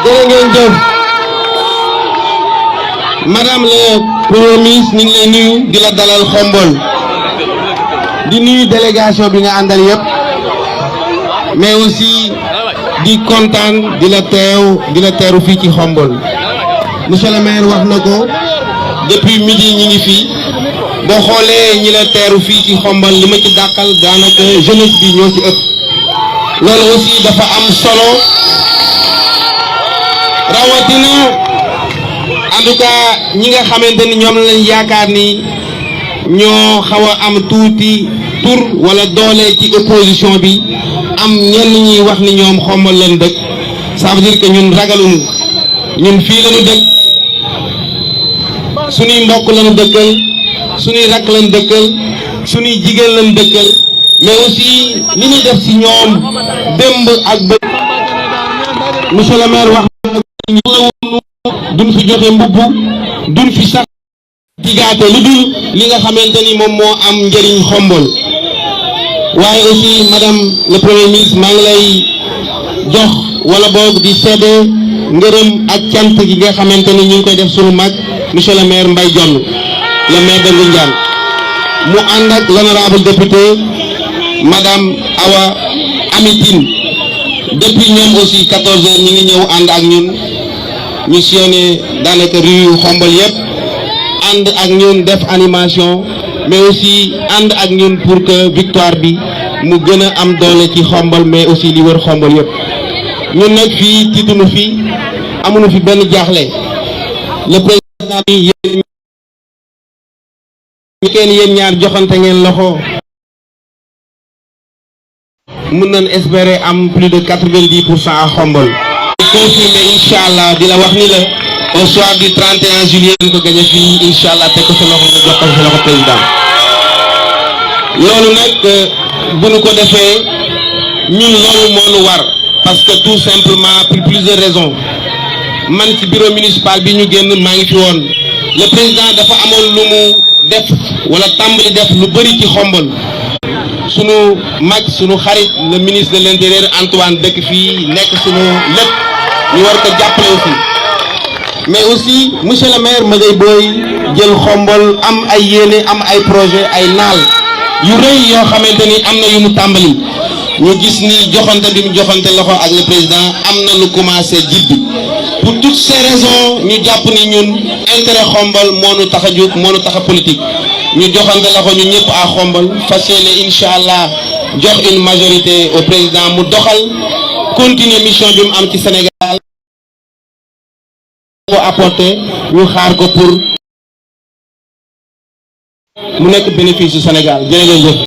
jërë ngeen jëf madame le premier ministre ñu ngi lay nuyu di la dalal Xombol di nuyu délégation bi nga àndal yëpp mais aussi di kontaan di la teeru fii ci Xombol monsieur le maire wax na ko depuis midi ñi ngi fii boo xoolee ñi la teeru fii ci Xombol li ma ci dàqal daanaka jeunesse bi ñoo ci ëpp loolu aussi dafa am solo rawatina en tout cas ñi nga xamante ni ñoom lañ yaakaar ni ñoo xaw a am tuuti tur wala doole ci opposition bi am ñenn ñi wax ni ñoom Xombol lañ dëkk ça veut dire que ñun ragaluñu ñun fii lañu dëkk suñuy mbokk lañu dëkkal suñuy rakk lañu dëkkal suñuy jigéen lañu dëkkal mais aussi li ñuy def ci ñoom démb ak bët monsieur le maire wax duñ fi joxe mbubb duñ fi sax digaate lu dul li nga xamante ni moom moo am njëriñ Xombol waaye aussi madame le premier ministre maa ngi lay jox wala boog di seede ngërëm ak cant gi nga xamante ni ñu ngi koy def sunu mag monsieur le maire Mbaye Dione le maire de Ngoundiane mu ànd ak l'honorable député madame Awa Amitine depuis ñoom aussi 14 heures ñi ngi ñëw ànd ak ñun ñu sillonné daanaka rue Xombol yëpp ànd ak ñun def animation mais aussi ànd ak ñun pour que victoire bi mu gën a am doole ci Xombol mais aussi li wër Xombol yëpp ñun nag fii tiitunu fi amuñu fi benn jaaxle le président yi yéen ñaar joxante ngeen loxo mën nañ espérer am plus de 90% à Xombol confirmé inch'Allah di la wax ni la au soir du 31 juillet ñu ko gagné fii inch'Allah teg ko sa loxo nga jox ko sa loxo président loolu nag bu ñu ko defee ñun loolu moo ñu war parce que tout simplement pour plusieurs raisons man ci bureau municipal bi ñu génn maa ngi fi woon le président dafa amoon lu mu def wala tàmbali def lu bëri ci Xombol sunu mag sunu xarit le ministre de l'intérieur Antoine dëkk fii nekk sunu lépp ñu war ko jàppale aussi mais aussi monsieur le maire Maguette Boye jël Xombol am ay yéene am ay projet ay naal yu rëy yoo xamante ni am na yu mu tàmbali ñu gis ni joxante bi mu joxante loxo ak le président am na lu commencé jibbi pour toutes ces raisons ñu jàpp ni ñun intérêt Xombol moo nu tax a jóg moo nu tax a politique ñu joxante loxo ñu ñëpp à Xombol fas yéene incha allah jox une majorité au président mu doxal continuer mission bi mu am ci Sénégal ko apporter ñu xaar ko pour mu nekk bénéfice du Sénégal jërë ngeen jëf